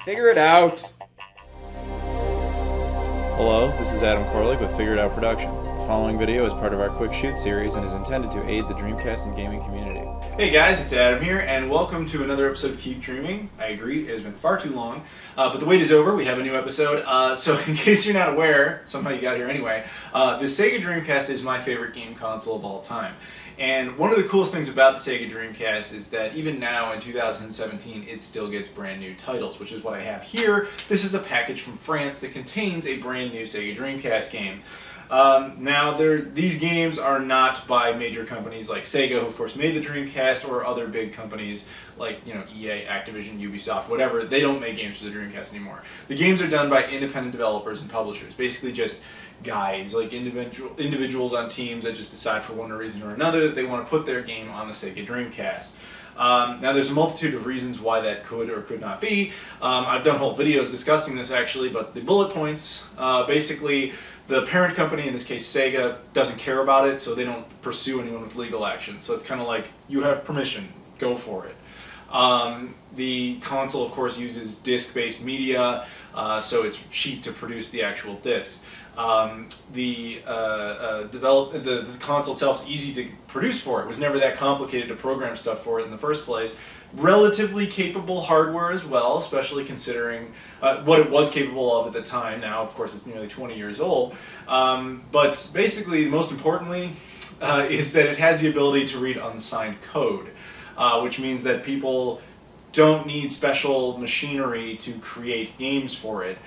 Figure it out. Hello, this is Adam Koralik with Figure It Out Productions. The following video is part of our Quick Shoot series and is intended to aid the Dreamcast and gaming community. Hey guys, it's Adam here, and welcome to another episode of Keep Dreaming. I agree, it has been far too long, but the wait is over. We have a new episode. So in case you're not aware, somehow you got here anyway, the Sega Dreamcast is my favorite game console of all time. And one of the coolest things about the Sega Dreamcast is that even now in 2017, it still gets brand new titles, which is what I have here. This is a package from France that contains a brand new Sega Dreamcast game. Now, these games are not by major companies like Sega, who of course made the Dreamcast, or other big companies like EA, Activision, Ubisoft, whatever. They don't make games for the Dreamcast anymore. The games are done by independent developers and publishers, basically just guys, like individuals on teams that just decide for one reason or another that they want to put their game on the Sega Dreamcast. Now there's a multitude of reasons why that could or could not be. I've done whole videos discussing this actually, but the bullet points, basically the parent company, in this case Sega, doesn't care about it, so they don't pursue anyone with legal action. So it's kind of like, you have permission, go for it. The console of course uses disc-based media, so it's cheap to produce the actual discs. The console itself is easy to produce for it. It was never that complicated to program stuff for it in the first place. Relatively capable hardware as well, especially considering what it was capable of at the time. Now, of course, it's nearly 20 years old. But basically, most importantly, is that it has the ability to read unsigned code, which means that people don't need special machinery to create games for it.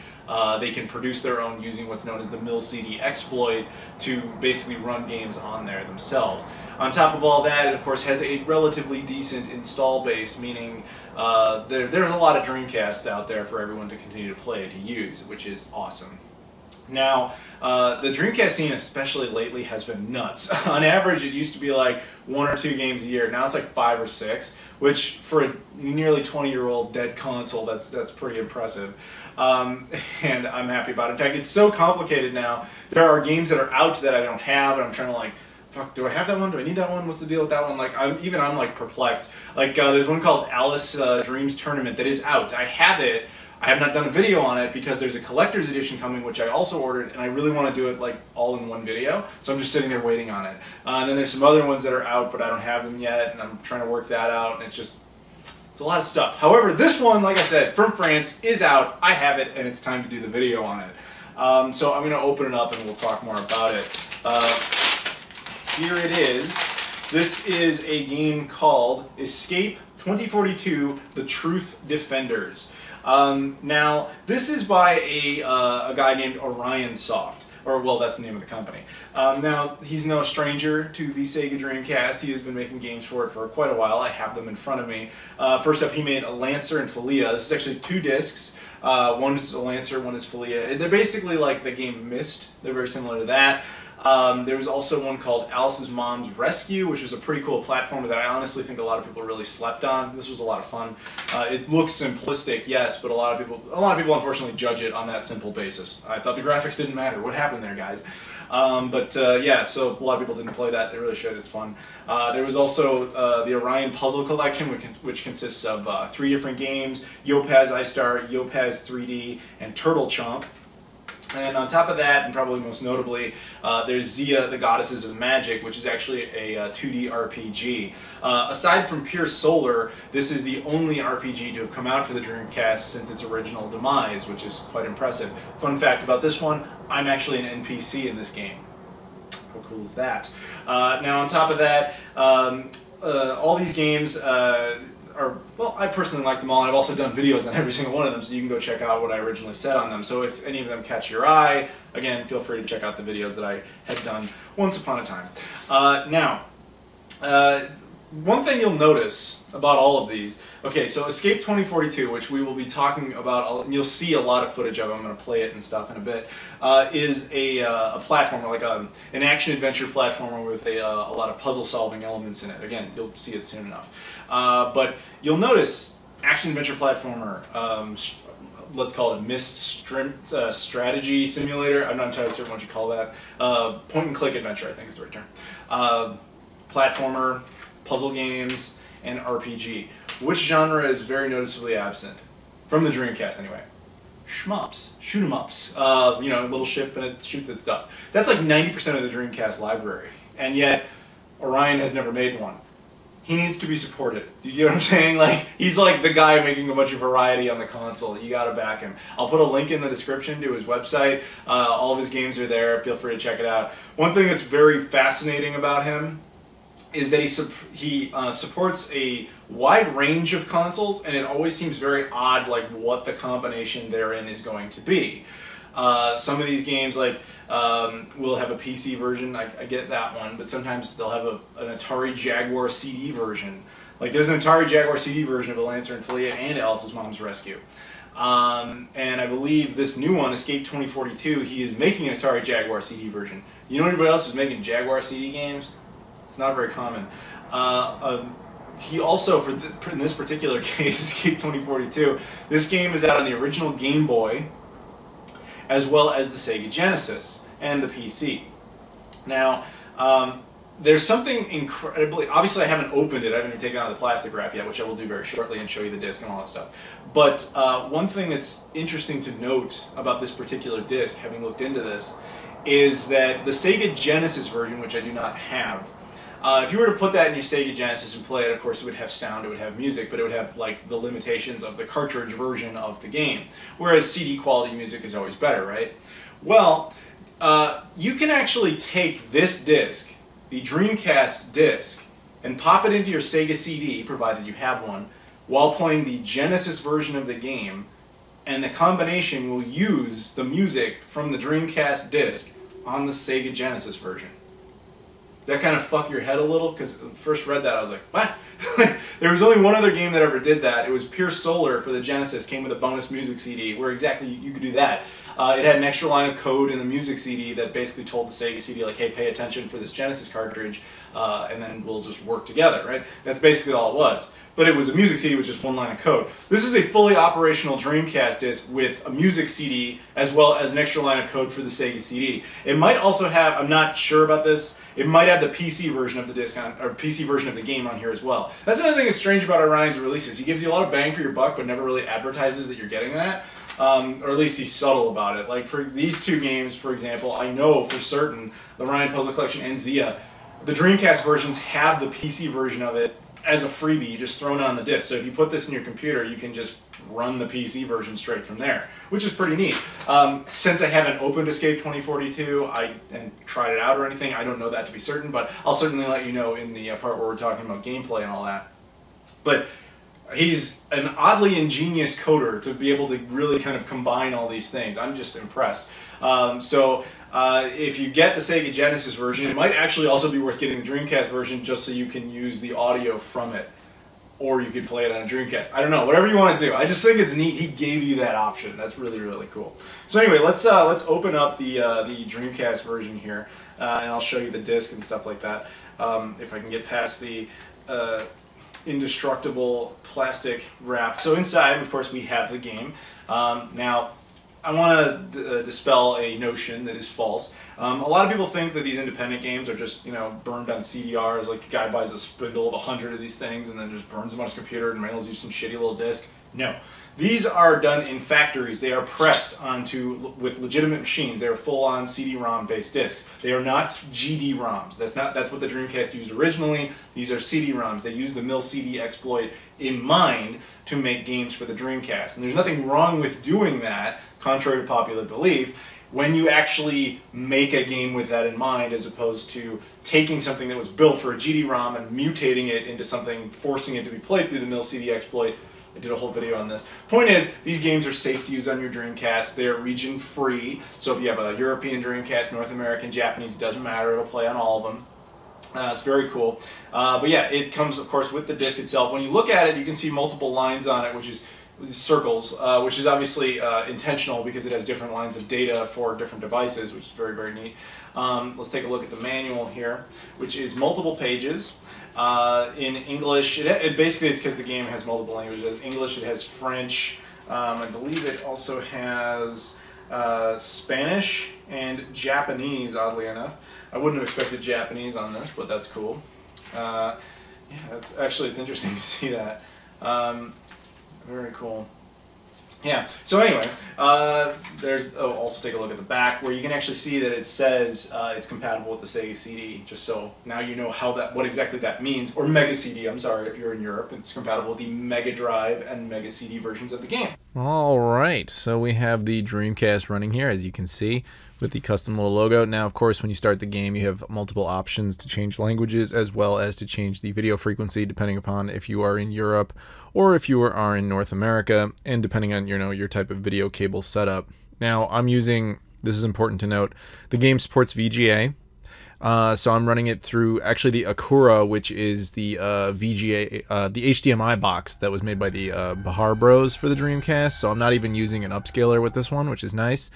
They can produce their own using what's known as the MIL-CD exploit to basically run games on there themselves. On top of all that, it of course has a relatively decent install base, meaning there's a lot of Dreamcasts out there for everyone to continue to play and to use, which is awesome. Now, the Dreamcast scene, especially lately, has been nuts. On average, it used to be like 1 or 2 games a year. Now it's like 5 or 6, which for a nearly 20-year-old dead console, that's pretty impressive. And I'm happy about it. In fact, it's so complicated now. There are games that are out that I don't have, and I'm trying to like, fuck, do I have that one? Do I need that one? What's the deal with that one? Like, I'm like perplexed. Like, there's one called Alice Dreams Tournament that is out. I have it. I have not done a video on it because there's a collector's edition coming, which I also ordered, and I really want to do it like all in one video. So I'm just sitting there waiting on it. And then there's some other ones that are out, but I don't have them yet, and I'm trying to work that out. And it's a lot of stuff. However, this one, like I said, from France, is out. I have it, and it's time to do the video on it. So I'm going to open it up, and we'll talk more about it. Here it is. This is a game called Escape 2042: The Truth Defenders. Now, this is by a guy named Orion Soft, or well, that's the name of the company. Now, he's no stranger to the Sega Dreamcast. He has been making games for it for quite a while. I have them in front of me. First up, he made a Lancer and Filia. This is actually 2 discs. One is a Lancer, one is Filia. They're basically like the game Myst. They're very similar to that. There was also one called Alice's Mom's Rescue, which was a pretty cool platformer that I honestly think a lot of people really slept on. This was a lot of fun. It looks simplistic, yes, but a lot of people unfortunately judge it on that simple basis. I thought the graphics didn't matter. What happened there, guys? Yeah, so a lot of people didn't play that. They really should. It's fun. There was also the Orion Puzzle Collection, which consists of 3 different games: Yopaz I-Star, Yopaz 3D, and Turtle Chomp. And on top of that, and probably most notably, there's Zia, the Goddesses of Magic, which is actually a 2D RPG. Aside from Pure Solar, this is the only RPG to have come out for the Dreamcast since its original demise, which is quite impressive. Fun fact about this one, I'm actually an NPC in this game. How cool is that? Now on top of that, all these games well, I personally like them all, and I've also done videos on every single one of them, so you can go check out what I originally said on them. So if any of them catch your eye, again, feel free to check out the videos that I had done once upon a time. One thing you'll notice about all of these, okay, so Escape 2042, which we will be talking about, and you'll see a lot of footage of, I'm going to play it and stuff in a bit, is a platformer, like an action-adventure platformer with a lot of puzzle-solving elements in it. Again, you'll see it soon enough. But you'll notice action-adventure platformer, let's call it a Myst strategy simulator. I'm not entirely certain what you call that. Point-and-click adventure, I think is the right term. Platformer, puzzle games, and RPG. Which genre is very noticeably absent? from the Dreamcast anyway. Shmups, shoot 'em ups, you know, little ship and it shoots at stuff. That's like 90% of the Dreamcast library, and yet Orion has never made one. He needs to be supported. You get what I'm saying? Like, he's like the guy making a bunch of variety on the console. You gotta back him. I'll put a link in the description to his website. All of his games are there. Feel free to check it out. One thing that's very fascinating about him is that he supports a wide range of consoles, and it always seems very odd, like what the combination therein is going to be. Some of these games, like, will have a PC version. I get that one, but sometimes they'll have an Atari Jaguar CD version. Like, there's an Atari Jaguar CD version of A Lancer and Fleet and Alice's Mom's Rescue. And I believe this new one, Escape 2042, he is making an Atari Jaguar CD version. You know anybody else who's making Jaguar CD games? It's not very common. He also, in this particular case, Escape 2042, this game is out on the original Game Boy, as well as the Sega Genesis and the PC. Now, there's something incredibly, obviously I haven't opened it, I haven't even taken out the plastic wrap yet, which I will do very shortly and show you the disc and all that stuff. But one thing that's interesting to note about this particular disc, having looked into this, is that the Sega Genesis version, which I do not have, if you were to put that in your Sega Genesis and play it, of course it would have sound, it would have music, but it would have like the limitations of the cartridge version of the game. Whereas CD quality music is always better, right? Well, you can actually take this disc, the Dreamcast disc, and pop it into your Sega CD, provided you have one, while playing the Genesis version of the game, and the combination will use the music from the Dreamcast disc on the Sega Genesis version. That kind of fucked your head a little, because when I first read that I was like, what? There was only one other game that ever did that. It was Pure Solar for the Genesis, came with a bonus music CD, where exactly you could do that. It had an extra line of code in the music CD that basically told the Sega CD, like, hey, pay attention for this Genesis cartridge, and then we'll just work together, right? That's basically all it was. But it was a music CD with just one line of code. This is a fully operational Dreamcast disc with a music CD as well as an extra line of code for the Sega CD. It might also have, I'm not sure about this, it might have the PC version of the disc on, or PC version of the game on here as well. That's another thing that's strange about Orion's releases. He gives you a lot of bang for your buck, but never really advertises that you're getting that. Or at least he's subtle about it. Like for these two games, for example, I know for certain, the Orion Puzzle Collection and Zia, the Dreamcast versions have the PC version of it as a freebie, just thrown on the disc. So if you put this in your computer, you can just run the PC version straight from there, which is pretty neat. Since I haven't opened Escape 2042 and tried it out or anything, I don't know that to be certain, but I'll certainly let you know in the part where we're talking about gameplay and all that. But he's an oddly ingenious coder to be able to really kind of combine all these things. I'm just impressed. If you get the Sega Genesis version, it might actually also be worth getting the Dreamcast version just so you can use the audio from it. Or you could play it on a Dreamcast. I don't know, whatever you want to do. I just think it's neat he gave you that option. That's really, really cool. So anyway, let's open up the Dreamcast version here, and I'll show you the disc and stuff like that. If I can get past the indestructible plastic wrap. So inside, of course, we have the game. Now, I want to dispel a notion that is false. A lot of people think that these independent games are just, you know, burned on CDRs, like a guy buys a spindle of 100 of these things and then just burns them on his computer and mails you some shitty little disc. No. These are done in factories. They are pressed onto, with legitimate machines. They are full-on CD-ROM based discs. They are not GD-ROMs. That's what the Dreamcast used originally. These are CD-ROMs. They use the mil-CD exploit in mind to make games for the Dreamcast. And there's nothing wrong with doing that, contrary to popular belief, when you actually make a game with that in mind, as opposed to taking something that was built for a GD-ROM and mutating it into something, forcing it to be played through the mil-CD exploit. I did a whole video on this. Point is, these games are safe to use on your Dreamcast. They're region free, so if you have a European Dreamcast, North American, Japanese, it doesn't matter, it'll play on all of them. It's very cool. But yeah, it comes, of course, with the disc itself. When you look at it, you can see multiple lines on it, which is circles, which is obviously intentional because it has different lines of data for different devices, which is very, very neat. Let's take a look at the manual here, which is multiple pages. In English, basically it's because the game has multiple languages. It has English, it has French, I believe it also has Spanish and Japanese, oddly enough. I wouldn't have expected Japanese on this, but that's cool. Yeah, it's interesting to see that. Very cool. Yeah. So anyway, there's also take a look at the back where you can actually see that it says it's compatible with the Sega CD. Just so now you know what exactly that means, or Mega CD. I'm sorry if you're in Europe. It's compatible with the Mega Drive and Mega CD versions of the game. All right, so we have the Dreamcast running here, as you can see, with the custom little logo. Now, of course, when you start the game, you have multiple options to change languages as well as to change the video frequency, depending upon if you are in Europe or if you are in North America, and depending on your type of video cable setup. Now, I'm using, this is important to note, the game supports VGA. So I'm running it through actually the Akura, which is the VGA, the HDMI box that was made by the Bahar Bros for the Dreamcast. So I'm not even using an upscaler with this one, which is nice.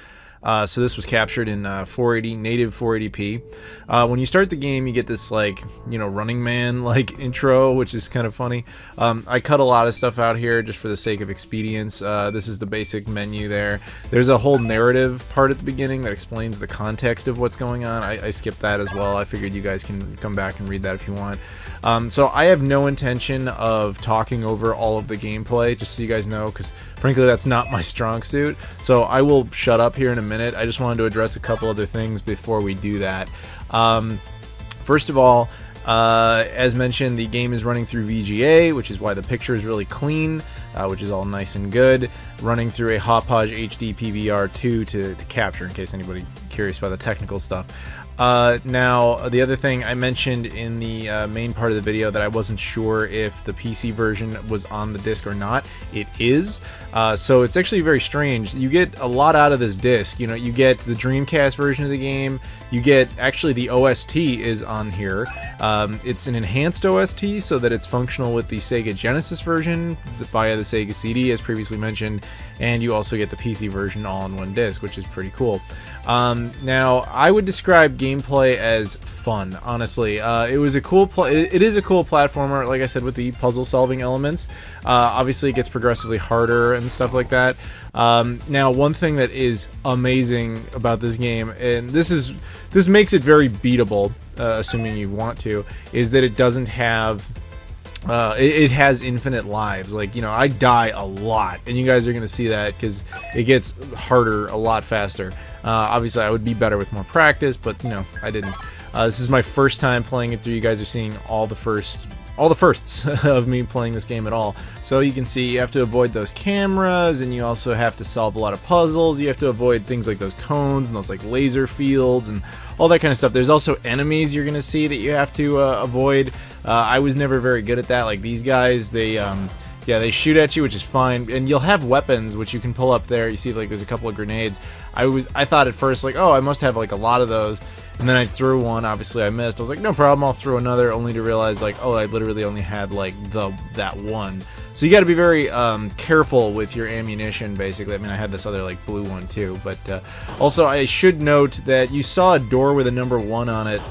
So this was captured in 480, native 480p. When you start the game, you get this like, Running Man like intro, which is kind of funny. I cut a lot of stuff out here just for the sake of expedience. This is the basic menu there. There's a whole narrative part at the beginning that explains the context of what's going on. I skipped that as well. I figured you guys can come back and read that if you want. So I have no intention of talking over all of the gameplay, just so you guys know, because frankly that's not my strong suit. So I will shut up here in a minute. I just wanted to address a couple other things before we do that. First of all, as mentioned, the game is running through VGA, which is why the picture is really clean, which is all nice and good. Running through a Hauppauge HD PVR2 to capture, in case anybody curious about the technical stuff. Now, the other thing I mentioned in the main part of the video that I wasn't sure if the PC version was on the disc or not. It is. So it's actually very strange. You get a lot out of this disc. You get the Dreamcast version of the game. You get, actually, the OST is on here. It's an enhanced OST so that it's functional with the Sega Genesis version via the Sega CD, as previously mentioned. And you also get the PC version all in one disc, which is pretty cool. Now, I would describe gameplay as fun, honestly. It was a cool it is a cool platformer, like I said, with the puzzle-solving elements. Obviously, it gets progressively harder and stuff like that. Now, one thing that is amazing about this game, and this makes it very beatable, assuming you want to, is that it doesn't have... it has infinite lives. Like, I die a lot, and you guys are going to see that because it gets harder a lot faster. Obviously, I would be better with more practice, but, I didn't. This is my first time playing it through. You guys are seeing all the firsts of me playing this game at all. So you can see you have to avoid those cameras, and you also have to solve a lot of puzzles. You have to avoid things like those cones and those like laser fields and all that kind of stuff. There's also enemies you're gonna see that you have to avoid. I was never very good at that. Like these guys, they shoot at you, which is fine, and you'll have weapons which you can pull up there. You see, like, there's a couple of grenades. I thought at first, like, oh, I must have like a lot of those, and then I threw one. Obviously, I missed. I was like, no problem, I'll throw another, only to realize, like, oh, I literally only had like that one. So you got to be very careful with your ammunition, basically. I mean, I had this other like blue one too, but also I should note that you saw a door with a number 1 on it,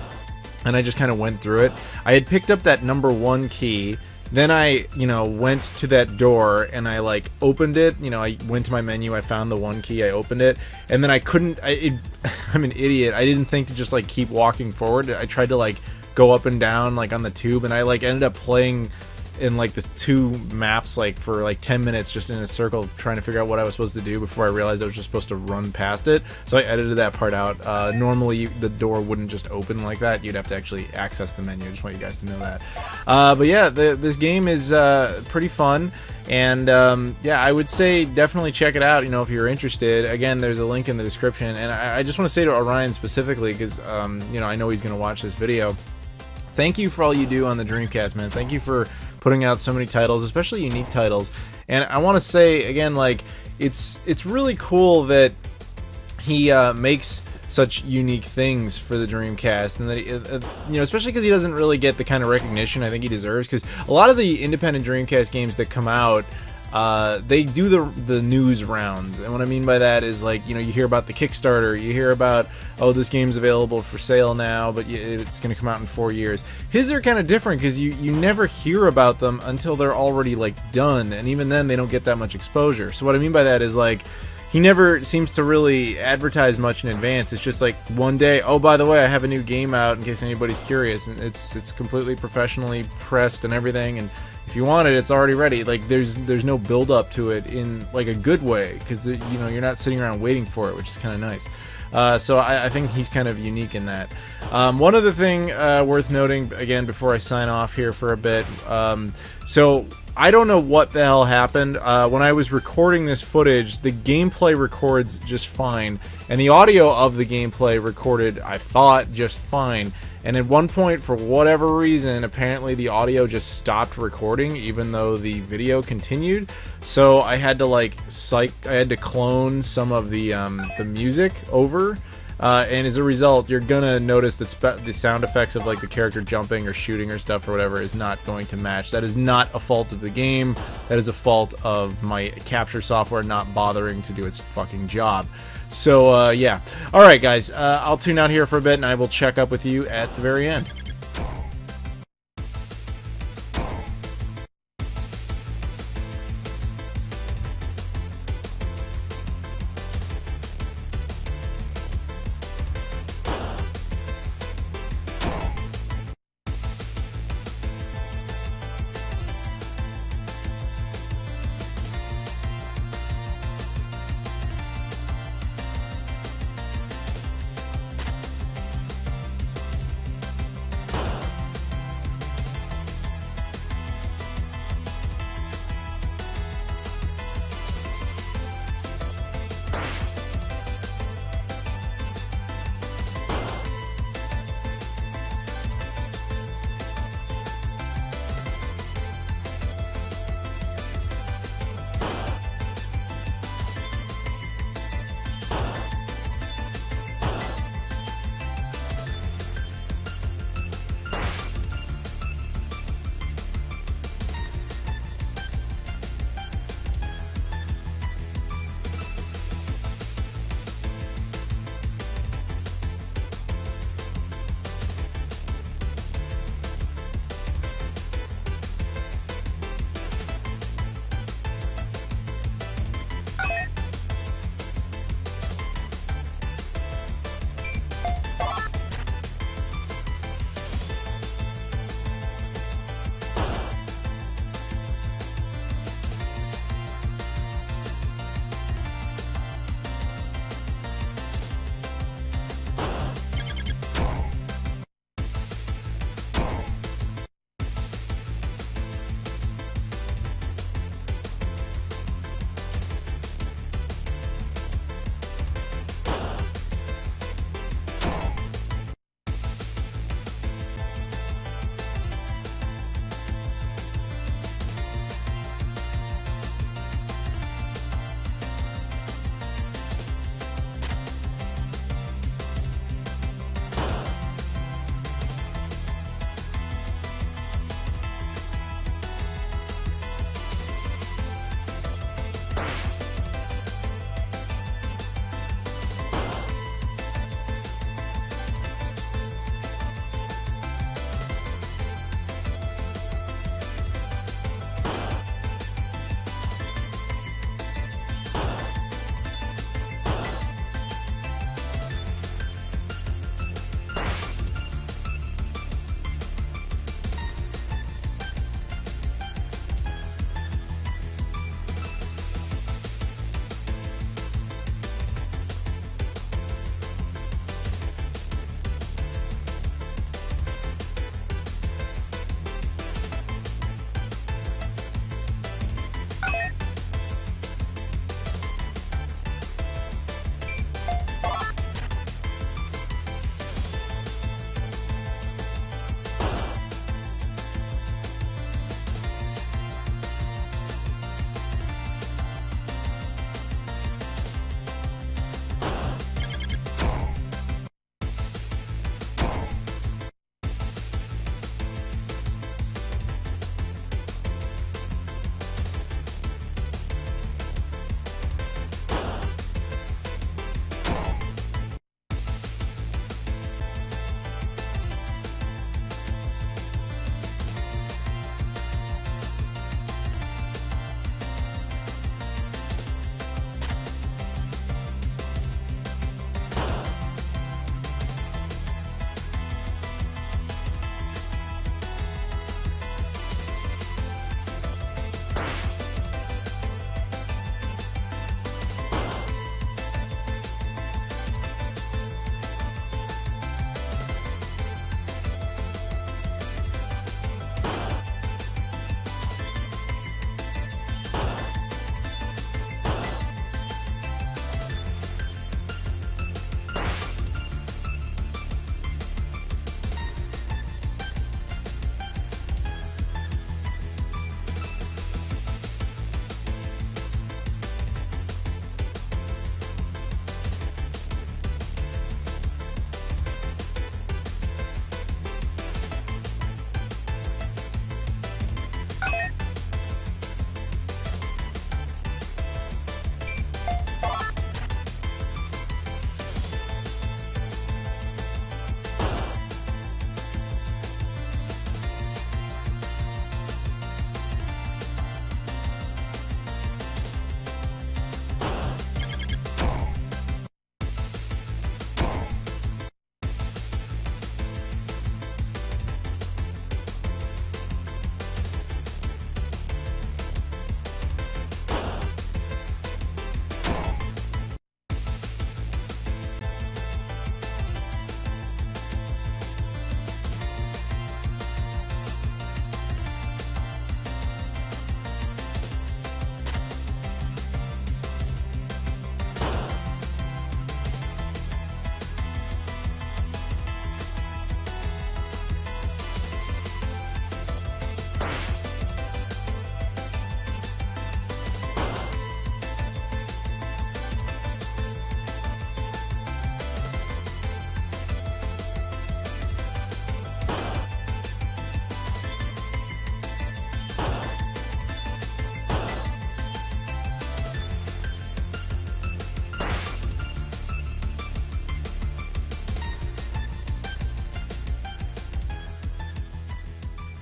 and I just kind of went through it. I had picked up that number 1 key. Then I, went to that door and I like opened it. I went to my menu, I found the 1 key, I opened it, and then I couldn't. I'm an idiot. I didn't think to just like keep walking forward. I tried to like go up and down like on the tube, and I like ended up playing in like the 2 maps like for like 10 minutes just in a circle trying to figure out what I was supposed to do before I realized I was just supposed to run past it. So I edited that part out. Normally the door wouldn't just open like that. You'd have to actually access the menu. I just want you guys to know that. But yeah, this game is pretty fun. And yeah, I would say definitely check it out, if you're interested. Again, there's a link in the description. And I just want to say to Orion specifically, because I know he's going to watch this video, thank you for all you do on the Dreamcast, man. Thank you for putting out so many titles, especially unique titles. And I want to say again, like, it's really cool that he makes such unique things for the Dreamcast, and that especially because he doesn't really get the kind of recognition I think he deserves. Because a lot of the independent Dreamcast games that come out, they do the news rounds, and what I mean by that is, like, you hear about the Kickstarter, you hear about, oh, this game's available for sale now, but it's going to come out in 4 years. His are kind of different because you never hear about them until they're already like done, and even then they don't get that much exposure. So what I mean by that is, like, he never seems to really advertise much in advance. It's just like one day, oh, by the way, I have a new game out in case anybody's curious, and it's completely professionally pressed and everything, and if you want it, it's already ready. Like there's no build up to it in like a good way, because you know, you're not sitting around waiting for it, which is kind of nice. So I think he's kind of unique in that. One other thing worth noting, again, before I sign off here for a bit. So I don't know what the hell happened. When I was recording this footage, the gameplay records just fine, and the audio of the gameplay recorded, I thought, just fine. And at one point, for whatever reason, apparently the audio just stopped recording, even though the video continued. So I had to like I had to clone some of the music over. And as a result, you're gonna notice that the sound effects of like the character jumping or shooting or stuff or whatever is not going to match. That is not a fault of the game. That is a fault of my capture software not bothering to do its fucking job. So yeah. Alright guys, I'll tune out here for a bit and I will check up with you at the very end.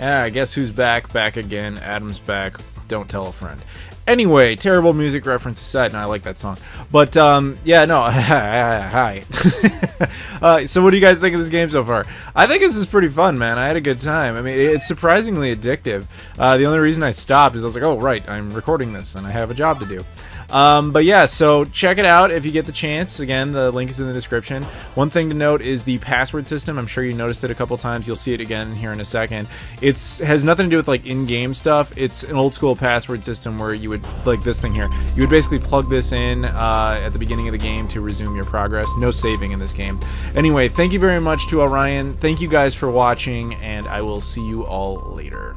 I guess who's back? Back again. Adam's back. Don't tell a friend. Anyway, terrible music reference aside, and I like that song. But, yeah, no, hi. So what do you guys think of this game so far? I think this is pretty fun, man. I had a good time. I mean, it's surprisingly addictive. The only reason I stopped is I was like, oh, right, I'm recording this, and I have a job to do. But yeah, so check it out if you get the chance. Again, the link is in the description. One thing to note is the password system. I'm sure you noticed it a couple times. You'll see it again here in a second. It has nothing to do with like in-game stuff. It's an old school password system where you would, like this thing here, you would basically plug this in at the beginning of the game to resume your progress. No saving in this game. Anyway, thank you very much to Orion. Thank you guys for watching, and I will see you all later.